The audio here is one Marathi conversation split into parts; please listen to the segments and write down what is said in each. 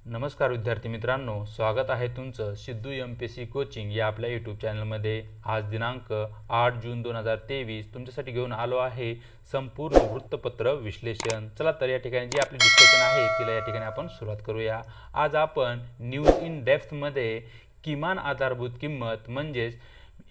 नमस्कार विद्यार्थी मित्रांनो, स्वागत आहे तुमचं सिद्धू MPSC कोचिंग या आपल्या यूट्यूब चॅनलमध्ये। आज दिनांक 8 जून 2023 तुमच्यासाठी घेऊन आलो आहे संपूर्ण वृत्तपत्र विश्लेषण। चला तर या ठिकाणी जी आपली डिस्कशन आहे तिला या ठिकाणी आपण सुरुवात करूया। आज आपण न्यूज इन डेप्थमध्ये किमान आधारभूत किंमत म्हणजेच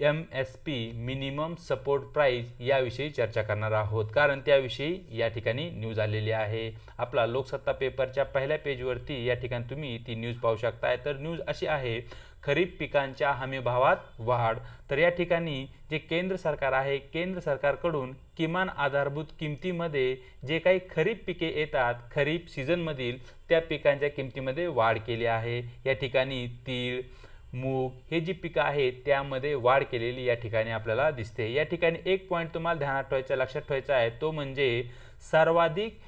MSP मिनिमम सपोर्ट प्राइस याविषयी चर्चा करणार आहोत, कारण त्याविषयी या ठिकाणी न्यूज आलेली आहे। आपला लोकसत्ता पेपरच्या पहिल्या पेजवरती या ठिकाणी तुम्ही ती न्यूज पाहू शकताय। तर न्यूज अशी आहे, खरीप पिकांच्या हमीभावात वाढ। तर या ठिकाणी जे केंद्र सरकार आहे, केंद्र सरकारकडून किमान आधारभूत किमतीमध्ये जे काही खरीप पिके येतात, खरीप सीझनमधील त्या पिकांच्या किमतीमध्ये वाढ केली आहे। या ठिकाणी तीळ, मूग हे जी पिकं आहेत त्यामध्ये वाढ केलेली या ठिकाणी आपल्याला दिसते। या ठिकाणी एक पॉईंट तुम्हाला ध्यानात ठेवायचा, लक्षात ठेवायचा आहे, तो म्हणजे सर्वाधिक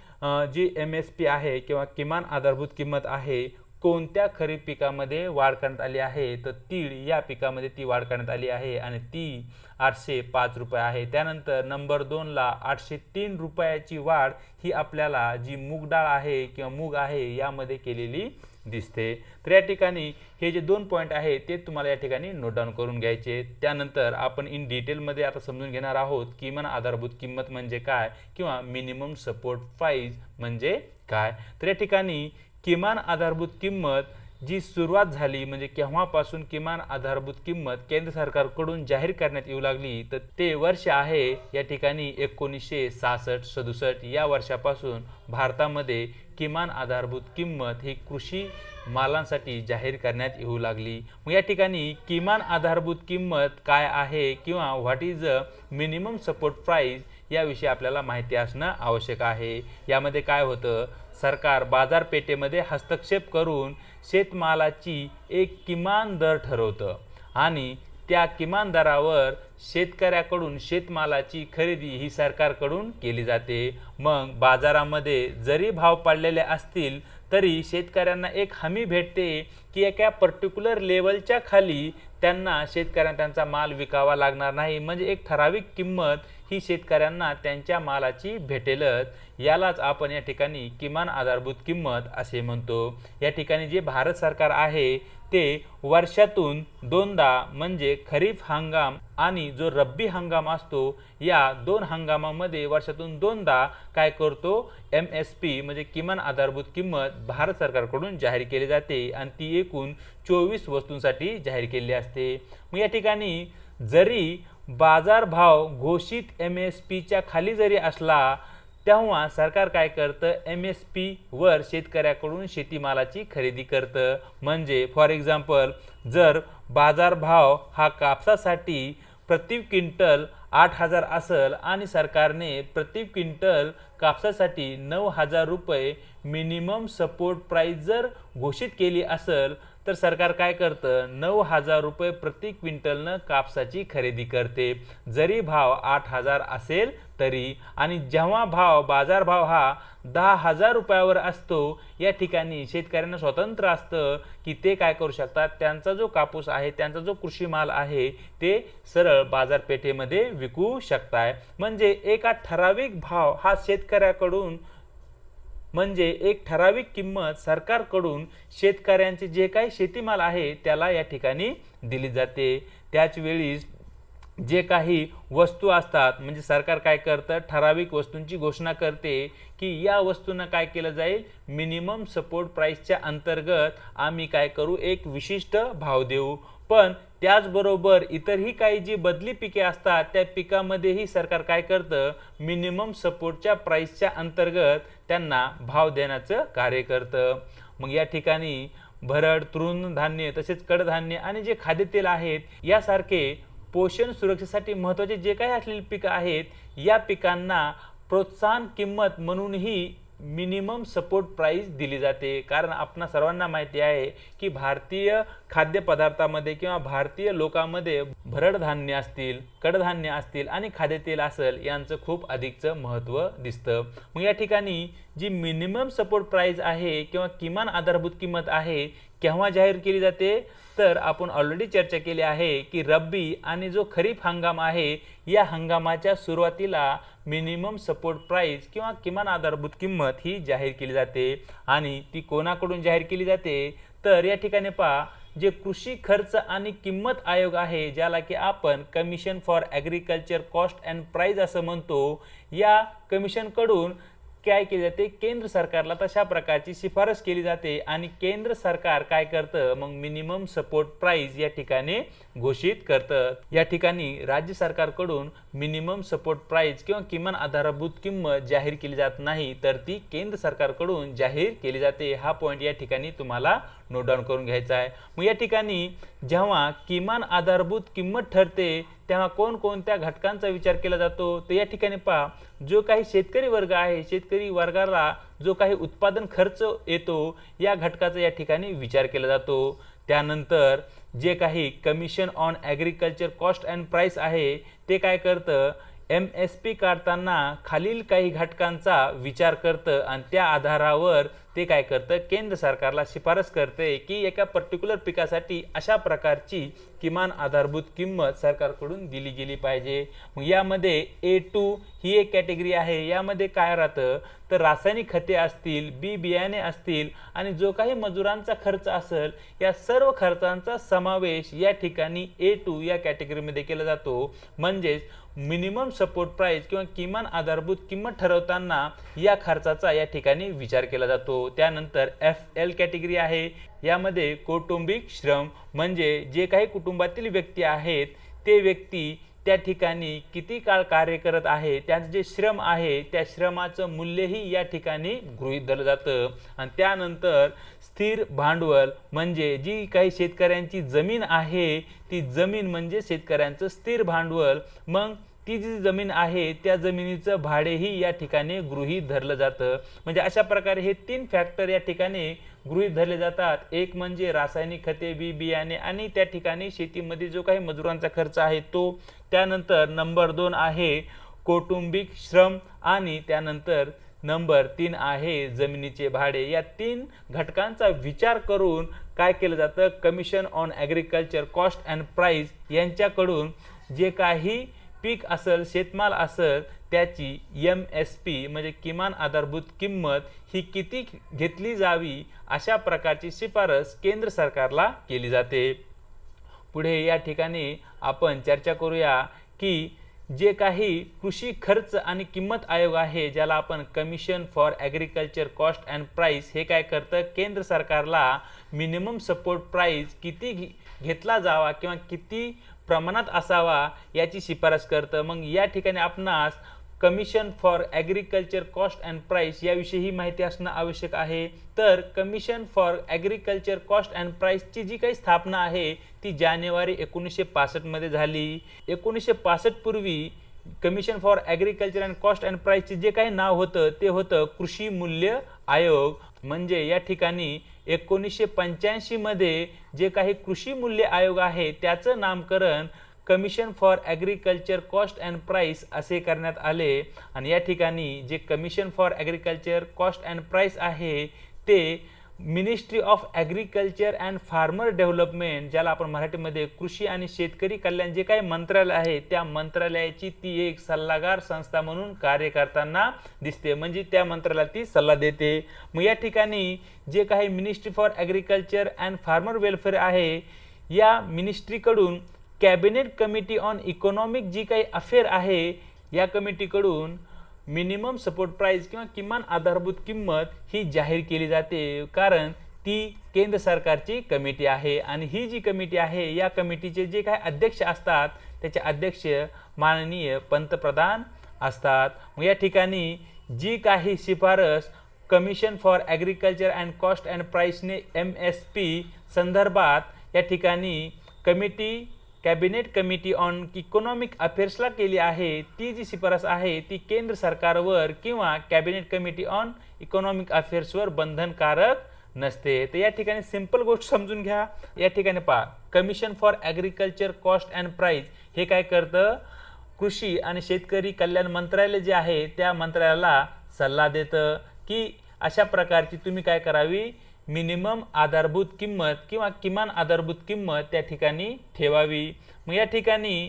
जी MSP आहे किंवा किमान आधारभूत किंमत आहे कोणत्या खरीप पिकामध्ये वाढ करण्यात आली आहे, तर तीळ या पिकामध्ये ती वाढ करण्यात आली आहे आणि ती 805 रुपये आहे। त्यानंतर नंबर 2ला 803 रुपयाची वाढ ही आपल्याला जी मूग डाळ आहे किंवा मूग आहे यामध्ये केलेली दिसते। तर या ठिकाणी हे जे 2 पॉईंट आहे ते तुम्हाला या ठिकाणी नोट डाऊन करून घ्यायचे। त्यानंतर आपण इन डिटेलमध्ये आता समजून घेणार आहोत किमान आधारभूत किंमत म्हणजे काय किंवा मिनिमम सपोर्ट प्राइस म्हणजे काय। तर या ठिकाणी किमान आधारभूत किंमत जी सुरुवात झाली म्हणजे केव्हापासून किमान आधारभूत किंमत केंद्र सरकारकडून जाहीर करण्यात येऊ लागली, तर ते वर्ष आहे या ठिकाणी 1966-67 या वर्षापासून भारतामध्ये किमान आधारभूत किंमत ही कृषी मालांसाठी जाहीर करण्यात येऊ लागली। मग या ठिकाणी किमान आधारभूत किंमत काय आहे किंवा what is a minimum support price याविषयी आपल्याला माहिती असणं आवश्यक आहे। यामध्ये काय होतं, सरकार बाजारपेठेमध्ये हस्तक्षेप करून शेतमालाची एक किमान दर ठरवतं आणि त्या किमान दरावर शेतकऱ्याकडून शेतमालाची खरेदी ही सरकारकडून केली जाते। मग बाजारामध्ये जरी भाव पडलेले असतील तरी शेतकऱ्यांना एक हमी भेटते की एका पर्टिक्युलर लेवलच्या खाली त्यांना शेतकऱ्यांना त्यांचा माल विकावा लागणार नाही, म्हणजे एक ठराविक किंमत ही शेतकऱ्यांना त्यांच्या मालाची भेटेलच। यालाच आपण या ठिकाणी किमान आधारभूत किंमत असे म्हणतो। या ठिकाणी जे भारत सरकार आहे ते वर्षातून 2दा म्हणजे खरीप हंगाम आणि जो रब्बी हंगाम असतो या 2 हंगामामध्ये वर्षातून 2दा काय करतो, MSP म्हणजे किमान आधारभूत किंमत भारत सरकारकडून जाहीर केली जाते आणि ती एकूण 24 वस्तूंसाठी जाहीर केली असते। मग या ठिकाणी जरी बाजारभाव घोषित MSPच्या खाली जरी असला तेव्हा सरकार काय करतं, MSP वर शेतकऱ्याकडून शेतीमालाची खरेदी करतं। म्हणजे फॉर एक्झाम्पल जर बाजारभाव हा कापसासाठी प्रति क्विंटल 8,000 असेल आणि सरकारने प्रति क्विंटल कापसासाठी 9,000 रुपये मिनिमम सपोर्ट प्राइस जर घोषित केली असेल तर सरकार काय करतं, 9,000 रुपये प्रति क्विंटलनं कापसाची खरेदी करते, जरी भाव 8,000 असेल तरी। आणि जेव्हा बाजारभाव हा 10,000 रुपयावर असतो या ठिकाणी शेतकऱ्यांना स्वतंत्र असतं की ते काय करू शकतात, त्यांचा जो कापूस आहे, त्यांचा जो कृषी माल आहे ते सरळ बाजारपेठेमध्ये विकू शकताय। म्हणजे एका ठराविक भाव हा शेतकऱ्याकडून म्हणजे एक ठराविक किंमत सरकारकडून शेतकऱ्यांचे जे काही शेतीमाल आहे त्याला या ठिकाणी दिली जाते। त्याच वेळी जे काही वस्तू असतात म्हणजे सरकार काय करतं, ठराविक वस्तूंची घोषणा करते की या वस्तूंना काय केलं जाईल, मिनिमम सपोर्ट प्राइसच्या अंतर्गत आम्ही काय करू, एक विशिष्ट भाव देऊ। पण त्याचबरोबर इतरही काही जी बदली पिके असतात त्या पिकामध्येही सरकार काय करतं, मिनिमम सपोर्टच्या प्राइसच्या अंतर्गत त्यांना भाव देण्याचं कार्य करतं। मग या ठिकाणी भरड, तृणधान्य तसेच कडधान्य आणि जे खाद्यतेल आहेत यासारखे पोषण सुरक्षेसाठी महत्त्वाचे जे काही असलेली पिकं आहेत या पिकांना प्रोत्साहन किंमत म्हणूनही मिनिमम सपोर्ट प्राइस दिली जाते। कारण आपणा सर्वांना माहिती आहे की भारतीय खाद्यपदार्थामध्ये किंवा भारतीय लोकांमध्ये भरड धान्य असतील, कडधान्य असतील आणि खाद्यतेल असेल यांचं खूप अधिकचं महत्त्व दिसतं। मग या ठिकाणी जी मिनिमम सपोर्ट प्राइस आहे किंवा किमान आधारभूत किंमत आहे केव्हा जाहीर केली जाते, तर आपण ऑलरेडी चर्चा केली आहे की रब्बी आणि जो खरीप हंगाम आहे या हंगामाच्या सुरुवातीला मिनिमम सपोर्ट प्राइस किंवा किमान आधारभूत किंमत ही जाहीर केली जाते। आणि ती कोणाकडून जाहीर केली जाते, तर या ठिकाणी पहा, जे कृषी खर्च आणि किंमत आयोग आहे, ज्याला की आपण commission for agriculture cost and price असं म्हणतो, या कमिशनकडून काय केले जाते, केंद्र सरकारला तशा प्रकारची शिफारस केली जाते आणि केंद्र सरकार काय करतं, मग मिनिमम सपोर्ट प्राइस या ठिकाणी घोषित करतं। या ठिकाणी राज्य सरकारकडून मिनिमम सपोर्ट प्राइस किंवा किमान आधारभूत किंमत जाहीर केली जात नाही, तर ती केंद्र सरकारकडून जाहीर केली जाते। हा पॉईंट या ठिकाणी तुम्हाला नोट डाऊन करून घ्यायचा आहे। मग या ठिकाणी जेव्हा किमान आधारभूत किंमत ठरते, तेव्हा कोणकोणत्या घटकांचा विचार केला जातो, तर या ठिकाणी पहा, जो काही शेतकरी वर्ग आहे, शेतकरी वर्गाला जो काही उत्पादन खर्च येतो, या घटकाचा या ठिकाणी विचार केला जातो। त्यानंतर जे काही commission on agriculture cost and price आहे, ते काय करतं, MSP काढताना खालील काही घटकांचा विचार करतं आणि त्या आधारावर ते काय करतं, केंद्र सरकारला शिफारस करते की एका पर्टिक्युलर पिकासाठी अशा प्रकारची किमान आधारभूत किंमत सरकारकडून दिली गेली पाहिजे। मग यामध्ये A2 ही एक कॅटेगरी आहे। यामध्ये काय राहतं, तर रासायनिक खते असतील, बी बियाणे असतील आणि जो काही मजुरांचा खर्च असेल, या सर्व खर्चांचा समावेश या ठिकाणी A2 या कॅटेगरीमध्ये केला जातो। म्हणजेच मिनिमम सपोर्ट प्राइस किंवा किमान आधारभूत किंमत ठरवताना या खर्चाचा या ठिकाणी विचार केला जातो। त्यानंतर FL कॅटेगरी आहे। यामध्ये कौटुंबिक श्रम, म्हणजे जे काही कुटुंबातील व्यक्ती आहेत, ते व्यक्ती त्या ठिकाणी किती काळ कार्य करत आहे, त्यांचे जे श्रम आहे, त्या श्रमाचं मूल्यही या ठिकाणी गृहीत धरलं जातं। आणि त्यानंतर स्थिर भांडवल, म्हणजे जी काही शेतकऱ्यांची जमीन आहे, ती जमीन म्हणजे शेतकऱ्यांचं स्थिर भांडवल। मग ती जी जमीन आहे, त्या जमिनीचं भाडेही या ठिकाणी गृहीत धरलं जातं। म्हणजे अशा प्रकारे हे 3 फॅक्टर या ठिकाणी गृहीत धरले जातात। एक म्हणजे रासायनिक खते, बी बियाणे आणि त्या ठिकाणी शेतीमध्ये जो काही मजुरांचा खर्च आहे तो। त्यानंतर नंबर 2 आहे कौटुंबिक श्रम आणि त्यानंतर नंबर 3 आहे जमिनीचे भाडे। या 3 घटकांचा विचार करून काय केलं जातं, commission on agriculture cost and price यांच्याकडून जे काही पीक असेल, शेतमाल असेल, त्याची MSP म्हणजे किमान आधारभूत किंमत ही किती घेतली जावी, अशा प्रकारची शिफारस केंद्र सरकारला केली जाते। पुढे या ठिकाणी आपण चर्चा करूया की जे काही कृषी खर्च आणि किंमत आयोग आहे, ज्याला आपण commission for agriculture cost and price, हे काय करतं, केंद्र सरकारला मिनिमम सपोर्ट प्राइस किती घेतला जावा किंवा किती प्रमाणात असावा याची शिफारस करतं। मग या ठिकाणी आपणास commission for agriculture cost and price याविषयी माहिती असणं आवश्यक आहे। तर commission for agriculture cost and प्राइसची जी काही स्थापना आहे, ती जानेवारी 1965 मध्ये झाली। 1965 पूर्वी commission for agriculture and cost and प्राइसचे जे काही नाव होतं, ते होतं कृषी मूल्य आयोग। म्हणजे या ठिकाणी 1985 मध्ये जे काही कृषी मूल्य आयोग आहे, त्याचं नामकरण commission for agriculture cost and price असे करण्यात आले। आणि या ठिकाणी जे commission for agriculture cost and price आहे, ते ministry of agriculture and farmer development, ज्याला आपण मराठीमध्ये कृषी आणि शेतकरी कल्याण जे काही मंत्रालय आहे, त्या मंत्रालयाची ती एक सल्लागार संस्था म्हणून कार्य करताना दिसते। म्हणजे त्या मंत्रालयाला ती सल्ला देते। मग या ठिकाणी जे काही ministry for agriculture and farmer welfare आहे, या मिनिस्ट्रीकडून कॅबिनेट कमिटी ऑन इकॉनॉमिक जी काही अफेअर आहे, या कमिटीकडून मिनिमम सपोर्ट प्राइस किंवा किमान आधारभूत किंमत ही जाहीर केली जाते, कारण ती केंद्र सरकारची कमिटी आहे। आणि ही जी कमिटी आहे, या कमिटीचे जे काही अध्यक्ष असतात, त्याचे अध्यक्ष माननीय पंतप्रधान असतात। मग या ठिकाणी जी काही शिफारस commission for agriculture and cost and प्राइसने MSP संदर्भात या ठिकाणी कॅबिनेट कमिटी ऑन इकॉनॉमिक अफेअर्सला केली आहे, ती जी शिफारस आहे, ती केंद्र सरकारवर किंवा कॅबिनेट कमिटी ऑन इकॉनॉमिक अफेअर्सवर बंधनकारक नसते। तर या ठिकाणी सिंपल गोष्ट समजून घ्या। या ठिकाणी पहा, commission for agriculture cost and price हे काय करतं, कृषी आणि शेतकरी कल्याण मंत्रालय जे आहे, त्या मंत्रालयाला सल्ला देतं की अशा प्रकारची तुम्ही काय करावी, मिनिमम आधारभूत किंमत किंवा किमान आधारभूत किंमत त्या ठिकाणी ठेवावी। मग या ठिकाणी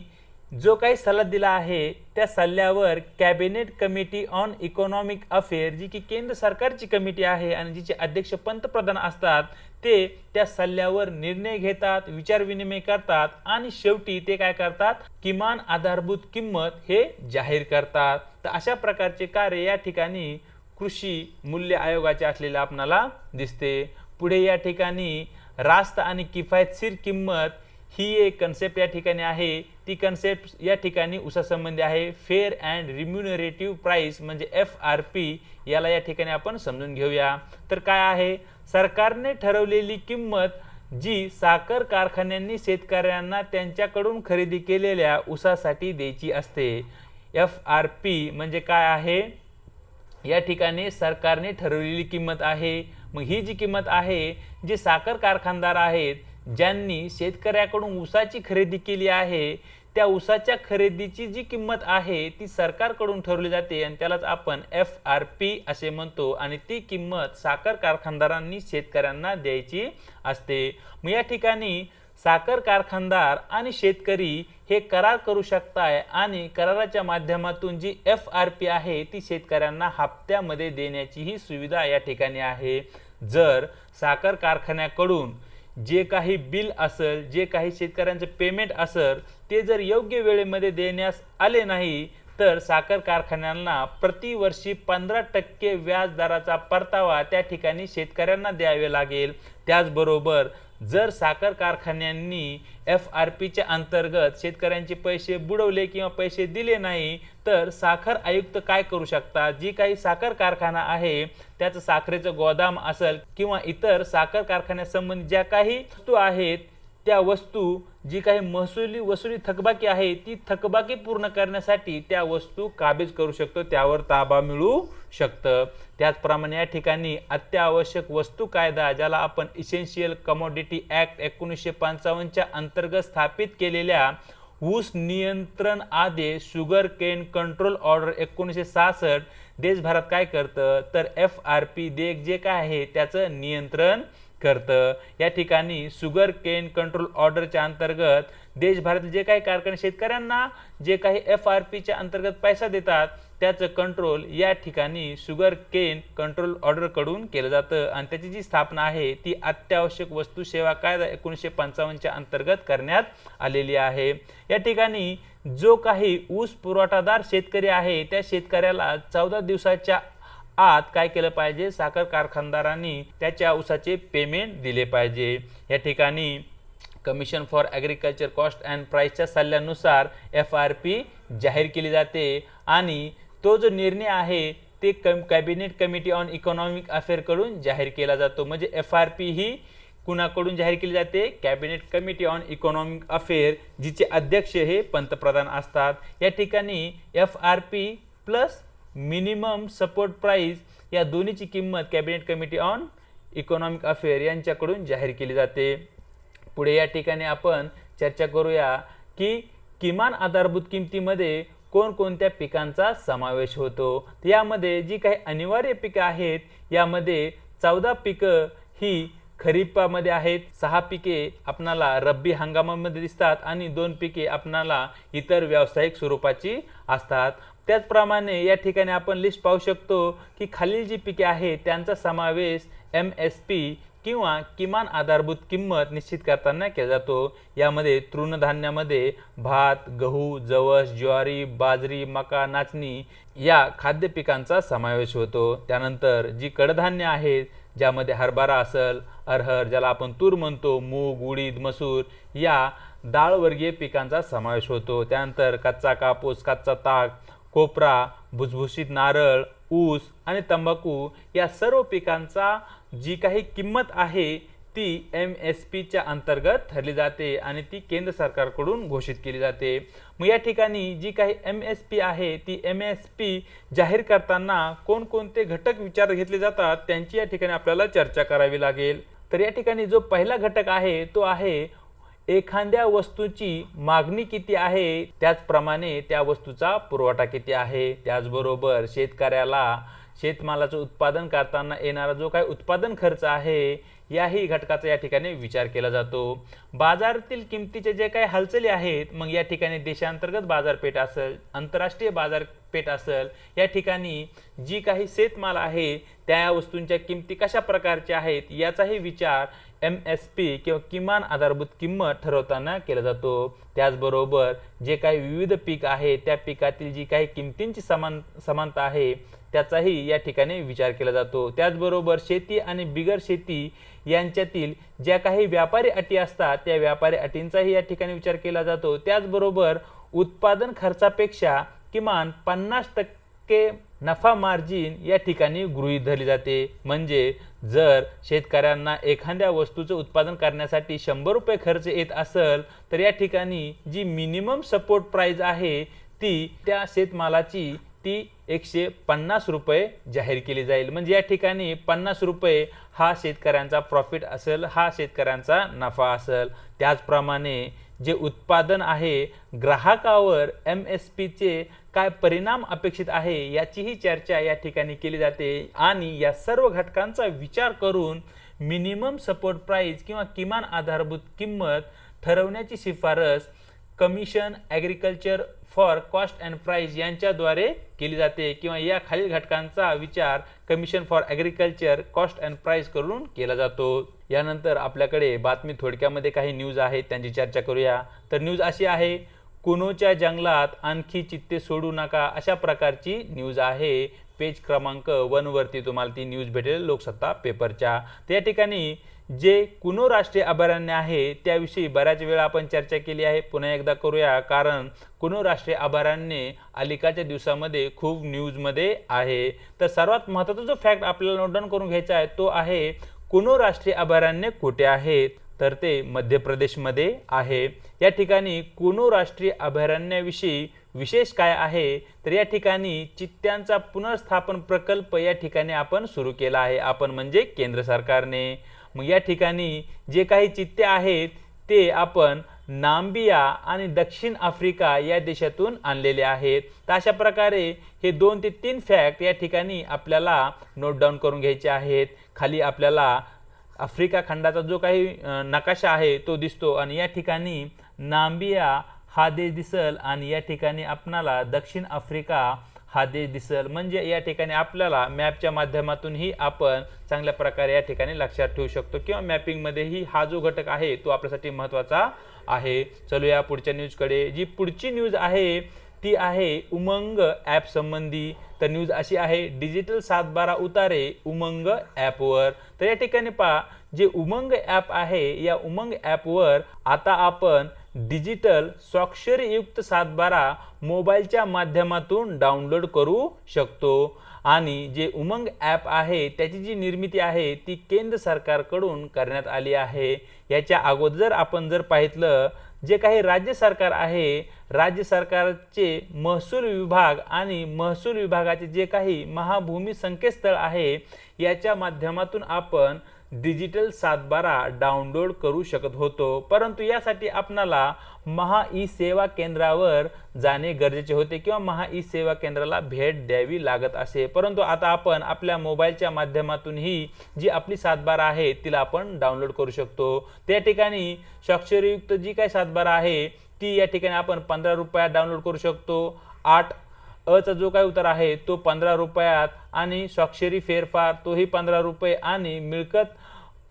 जो काही सल्ला दिला आहे त्या सल्ल्यावर cabinet committee on economic affair, जी की केंद्र सरकारची कमिटी आहे आणि जिचे अध्यक्ष पंतप्रधान असतात, ते त्या सल्ल्यावर निर्णय घेतात, विचारविनिमय करतात आणि शेवटी ते काय करतात, किमान आधारभूत किंमत हे जाहीर करतात. तर अशा प्रकारचे कार्य या ठिकाणी कृषी मूल्य आयोगाचे असलेले आपणाला दिसते. पुढे या ठिकाणी रास्त आणि किफायतशीर किंमत ही एक कन्सेप्ट या ठिकाणी आहे. ती कन्सेप्ट या ठिकाणी ऊसासंबंधी आहे. फेअर अँड रिम्युनरेटिव्ह प्राइस म्हणजे FRP, याला या ठिकाणी आपण समजून घेऊया. तर काय आहे, सरकारने ठरवलेली किंमत जी साखर कारखान्यांनी शेतकऱ्यांना त्यांच्याकडून खरेदी केलेल्या ऊसासाठी द्यायची असते. FRP म्हणजे काय आहे, या ठिकाणी सरकारने ठरवलेली किंमत आहे. मग ही जी किंमत आहे, जे साखर कारखानदार आहेत ज्यांनी शेतकऱ्याकडून ऊसाची खरेदी केली आहे, त्या ऊसाच्या खरेदीची जी किंमत आहे ती सरकारकडून ठरवली जाते आणि त्यालाच आपण FRP असे म्हणतो आणि ती किंमत साखर कारखानदारांनी शेतकऱ्यांना द्यायची असते. मग या ठिकाणी साखर कारखानदार आणि शेतकरी हे करार करू शकताय आणि कराराच्या माध्यमातून जी FRP आहे ती शेतकऱ्यांना हप्त्यामध्ये देण्याची ही सुविधा या ठिकाणी आहे. जर साखर कारखान्याकडून जे काही बिल असेल, जे काही शेतकऱ्यांचं पेमेंट असेल, ते जर योग्य वेळेमध्ये देण्यास आले नाही तर साखर कारखान्यांना प्रतिवर्षी 15% व्याज दराचा परतावा त्या ठिकाणी शेतकऱ्यांना द्यावे लागेल. त्याचबरोबर जर साखर कारखान्यांनी FRPच्या अंतर्गत शेतकऱ्यांचे पैसे बुडवले किंवा पैसे दिले नाही तर साखर आयुक्त काय करू शकतात, जी काही साखर कारखाना आहे त्याचं साखरेचं गोदाम असेल किंवा इतर साखर कारखान्यासंबंधी ज्या काही वस्तू आहेत त्या वस्तू, जी काही वसुली थकबाकी आहे ती थकबाकी पूर्ण करण्यासाठी त्या वस्तू काबीज करू शकतो, त्यावर ताबा मिळू शकतं. त्याचप्रमाणे या ठिकाणी अत्यावश्यक वस्तू कायदा, ज्याला आपण इसेन्शियल कमोडिटी ॲक्ट 1955च्या अंतर्गत स्थापित केलेल्या ऊस नियंत्रण आदेश शुगर केन कंट्रोल ऑर्डर 1966 देशभरात काय करतं तर FRP देख जे काय आहे त्याचं नियंत्रण करतं. या ठिकाणी शुगर केन कंट्रोल ऑर्डरच्या अंतर्गत देशभरातील जे काही कारखाने शेतकऱ्यांना जे काही FRPच्या अंतर्गत पैसा देतात त्याचं कंट्रोल या ठिकाणी शुगर केन कंट्रोल ऑर्डर कडून केलं जातं आणि त्याची जी स्थापना आहे ती अत्यावश्यक वस्तू सेवा कायदा 1955च्या अंतर्गत करण्यात आलेली आहे. या ठिकाणी जो काही ऊस पुरवठादार शेतकरी आहे त्या शेतकऱ्याला 14 दिवसाच्या आत काय केलं पाहिजे, साखर कारखानदारांनी त्याच्या ऊसाचे पेमेंट दिले पाहिजे. या ठिकाणी commission for agriculture cost and प्राईसच्या सल्ल्यानुसार FRP जाहीर केली जाते आणि तो जो निर्णय आहे ते cabinet committee on economic affair कडून जाहीर केला जातो. म्हणजे FRP ही कुणाकडून जाहीर केली जाते, cabinet committee on economic affair, जिचे अध्यक्ष हे पंतप्रधान असतात. या ठिकाणी FRP plus minimum support price या दोन्हीची किंमत cabinet committee on economic affair यांच्याकडून जाहीर केली जाते. पुढे या ठिकाणी आपण चर्चा करूया की किमान आधारभूत किमतीमध्ये कोणकोणत्या पिकांचा समावेश होतो. यामध्ये जी काही अनिवार्य पिके आहेत यामध्ये 14 पिकं ही खरीपामध्ये आहेत, 6 पिके आपणाला रब्बी हंगामामध्ये दिसतात आणि 2 पिके आपणाला इतर व्यावसायिक स्वरूपाची असतात. त्याचप्रमाणे या ठिकाणी आपण लिस्ट पाहू शकतो की खालील जी पिके आहेत त्यांचा समावेश MSP किंवा किमान आधारभूत किंमत निश्चित करताना केला जातो. यामध्ये तृणधान्यामध्ये भात, गहू, जवस, ज्वारी, बाजरी, मका, नाचणी या खाद्य पिकांचा समावेश होतो. त्यानंतर जी कडधान्य आहेत ज्यामध्ये हरभरा असेल, अरहर ज्याला आपण तूर म्हणतो, मूग, उडीद, मसूर या डाळवर्गीय पिकांचा समावेश होतो. त्यानंतर कच्चा कापूस, कच्चा ताग, कोपरा, भुसभुशीत नारळ, ऊस आणि तंबाखू या सर्व पिकांचा जी काही किंमत आहे ती MSPच्या अंतर्गत ठरली जाते आणि ती केंद्र सरकारकडून घोषित केली जाते. मग या ठिकाणी जी काही MSP आहे ती MSP जाहीर करताना कोणकोणते घटक विचारात घेतले जातात त्यांची या ठिकाणी आपल्याला चर्चा करावी लागेल. तर या ठिकाणी जो पहिला घटक आहे तो आहे एखाद्या वस्तूची मागणी किती आहे त्याचप्रमाणे त्या वस्तूचा पुरवठा किती आहे. त्याचबरोबर शेतकऱ्याला शेतमालाचं उत्पादन करताना येणारा जो काही उत्पादन खर्च आहे याही घटकाचा या ठिकाणी विचार केला जातो। बाजारातील किमतीचे जे काही हालचाली आहेत, मग या ठिकाणी देशांतर्गत बाजारपेठ असेल, आंतरराष्ट्रीय बाजारपेठ असेल, या ठिकाणी जी काही शेतमाल आहे त्या वस्तूंच्या किमती कशा प्रकारच्या आहेत याचाही विचार MSP किंवा किमान आधारभूत किंमत ठरवताना केला जातो। त्याचबरोबर जे काही विविध पीक आहे त्या पिकातील जी काही किमतींची समानता आहे त्याचाही या ठिकाणी विचार केला जातो। त्याचबरोबर शेती आणि बिगर शेती यांच्यातील ज्या काही व्यापारी अटी असतात त्या व्यापारी अटींचाही या ठिकाणी विचार केला जातो। त्याचबरोबर उत्पादन खर्चापेक्षा किमान 50% नफा मार्जिन या ठिकाणी गृहीत धरली जाते। म्हणजे जर शेतकऱ्यांना एखाद्या वस्तूचं उत्पादन करण्यासाठी 100 रुपये खर्च येत असेल तर या ठिकाणी जी मिनिमम सपोर्ट प्राइस आहे ती त्या शेतमालाची ती 150 रुपये जाहीर केली जाईल। म्हणजे या ठिकाणी 50 रुपये हा शेतकऱ्यांचा प्रॉफिट असेल, हा शेतकऱ्यांचा नफा असेल। त्याचप्रमाणे जे उत्पादन आहे ग्राहकावर MSP चे काय परिणाम अपेक्षित आहे याचीही चर्चा या ठिकाणी केली जाते आणि या सर्व घटकांचा विचार करून मिनिमम सपोर्ट प्राइस किंवा किमान आधारभूत किंमत ठरवण्याची शिफारस commission agriculture for cost and price यांच्याद्वारे केली जाते किंवा या खालील घटकांचा विचार commission for agriculture cost and price करून केला जातो। यानंतर आपल्याकडे बातमी थोडक्यामध्ये काही न्यूज आहेत त्यांची चर्चा करूया। तर न्यूज अशी आहे, कुनोच्या जंगलात आणखी चित्ते सोडू नका, अशा प्रकारची न्यूज आहे। पेज क्रमांक 1 वरती तुम्हाला ती न्यूज भेटेल लोकसत्ता पेपरच्या। त्या ठिकाणी जे कुनो राष्ट्रीय अभयारण्य आहे त्याविषयी बऱ्याच वेळा आपण चर्चा केली आहे, पुन्हा एकदा करूया, कारण कुनो राष्ट्रीय अभयारण्य अलीकडच्या दिवसामध्ये खूप न्यूजमध्ये आहे। तर सर्वात महत्त्वाचा जो फॅक्ट आपल्याला नोट डाऊन करून घ्यायचा आहे तो आहे कुनो राष्ट्रीय अभयारण्य कुठे आहे, तर ते मध्य प्रदेशमध्ये आहे। या ठिकाणी कुनो राष्ट्रीय अभयारण्याविषयी विशेष काय आहे, तर या ठिकाणी चित्त्यांचा पुनर्स्थापन प्रकल्प या ठिकाणी आपण सुरू केला आहे, आपण म्हणजे केंद्र सरकारने। मग या ठिकाणी जे काही चित्ते आहेत ते आपण नाम्बिया आणि दक्षिण आफ्रिका या देशातून आणलेले आहेत। तर अशा प्रकारे हे 2 ते 3 फॅक्ट या ठिकाणी आपल्याला नोट डाऊन करून घ्यायचे आहेत। खाली आपल्याला आफ्रिका खंडाचा जो काही नकाशा आहे तो दिसतो आणि या ठिकाणी नाम्बिया हा देश दिसेल आणि या ठिकाणी आपणाला दक्षिण आफ्रिका हा देश दिसेल। म्हणजे या ठिकाणी आपल्याला मॅपच्या माध्यमातूनही आपण चांगल्या प्रकारे या ठिकाणी लक्षात ठेवू शकतो किंवा मॅपिंगमध्येही हा जो घटक आहे तो आपल्यासाठी महत्त्वाचा आहे। चलूया पुढच्या न्यूजकडे। जी पुढची न्यूज आहे ती आहे उमंग ॲप संबंधी। तर न्यूज अशी आहे, डिजिटल 7/12 उतारे उमंग ॲपवर। तर या ठिकाणी पहा, जे उमंग ॲप आहे या उमंग ॲपवर आता आपण डिजिटल स्वाक्षरीयुक्त 7/12 मोबाईलच्या माध्यमातून डाउनलोड करू शकतो आणि जे उमंग ॲप आहे त्याची जी निर्मिती आहे ती केंद्र सरकारकडून करण्यात आली आहे। याच्या अगोदर आपण जर पाहितलं जे काही राज्य सरकार आहे, राज्य सरकारचे महसूल विभाग आणि महसूल विभागाचे जे काही महाभूमी संकेतस्थळ आहे याच्या माध्यमातून आपण डिजिटल 7/12 डाउनलोड करू शकत होतो, परंतु यासाठी आपणाला महा ई सेवा केंद्रावर जाणे गरजेचे होते किंवा महा ई सेवा केंद्राला भेट द्यावी लागत असे। परंतु आता आपण आपल्या मोबाईलच्या माध्यमातून ही जी आपली 7/12 आहे तिला आपण डाउनलोड करू शकतो। त्या ठिकाणी स्वाक्षरीयुक्त जी काही 7/12 आहे ती या ठिकाणी आपण 15 रुपयात डाउनलोड करू शकतो। 8 चा जो काही उतार आहे तो 15 रुपयात आणि स्वाक्षरी फेरफार तोही 15 रुपये आणि मिळकत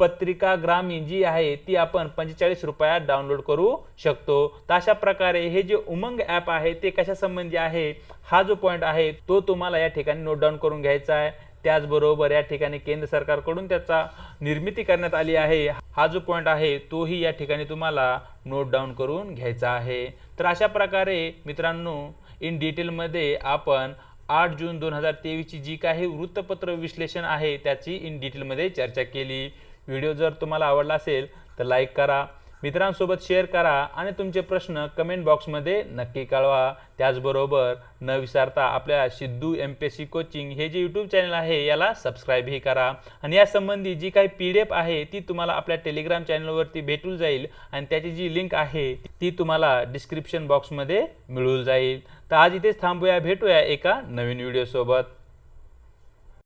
पत्रिका ग्रामीण जी आहे ती आपण 45 रुपयात डाउनलोड करू शकतो। तर अशा प्रकारे हे जे उमंग ॲप आहे ते कशा संबंधी आहे हा जो पॉईंट आहे तो तुम्हाला या ठिकाणी नोट डाऊन करून घ्यायचा आहे। त्याचबरोबर या ठिकाणी केंद्र सरकारकडून त्याचा निर्मिती करण्यात आली आहे हा जो पॉईंट आहे तोही या ठिकाणी तुम्हाला नोट डाऊन करून घ्यायचा आहे। तर अशा प्रकारे मित्रांनो इन डिटेलमध्ये आपण 8 जून 2023 ची जी काही वृत्तपत्र विश्लेषण आहे त्याची इन डिटेलमध्ये चर्चा केली। व्हिडिओ जर तुम्हाला आवडला असेल तर लाईक करा, मित्रांसोबत शेअर करा आणि तुमचे प्रश्न कमेंट बॉक्समध्ये नक्की कळवा। त्याचबरोबर न विसरता आपल्या सिद्धू MPSC कोचिंग हे जे यूट्यूब चॅनल आहे याला सबस्क्राईबही करा आणि यासंबंधी जी काही PDF आहे ती तुम्हाला आपल्या टेलिग्राम चॅनलवरती भेटून जाईल आणि त्याची जी लिंक आहे ती तुम्हाला डिस्क्रिप्शन बॉक्समध्ये मिळून जाईल। तर आज इथेच थांबूया, भेटूया एका नवीन व्हिडिओ सोबत।